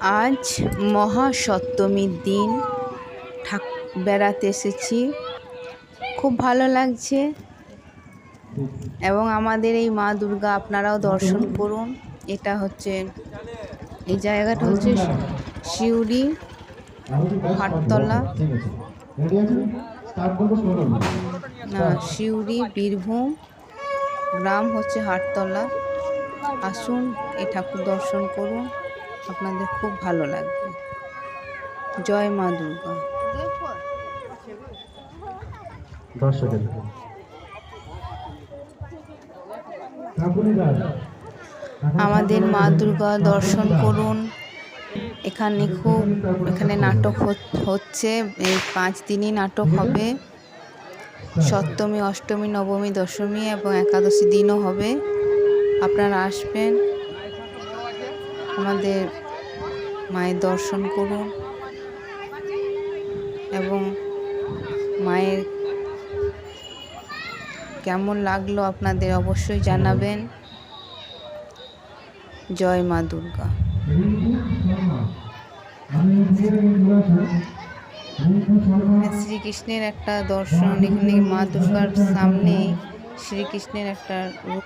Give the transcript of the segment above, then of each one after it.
আজ মহাসপ্তমীর দিন বেড়াতে এসেছি, খুব ভালো লাগছে। এবং আমাদের এই মা দুর্গা আপনারাও দর্শন করুন। এটা হচ্ছে, এই জায়গাটা হচ্ছে সিউড়ি হাটতলা, সিউড়ি বীরভূম, গ্রাম হচ্ছে হাটতলা। আসুন, এই ঠাকুর দর্শন করুন, আপনাদের খুব ভালো লাগবে। জয় মা দুর্গা। আমাদের মা দুর্গা দর্শন করুন। এখানে নাটক হচ্ছে, এই 5 দিনই নাটক হবে। সপ্তমী, অষ্টমী, নবমী, দশমী এবং একাদশী দিনও হবে। আপনারা আসবেন, আমাদের মায়ের দর্শন করুন এবং মায়ের কেমন লাগলো আপনাদের অবশ্যই জানাবেন। জয় মা দুর্গা। শ্রীকৃষ্ণের একটা দর্শন, এখানে মা দুর্গার সামনে শ্রীকৃষ্ণের একটা রূপ।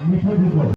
মিঠা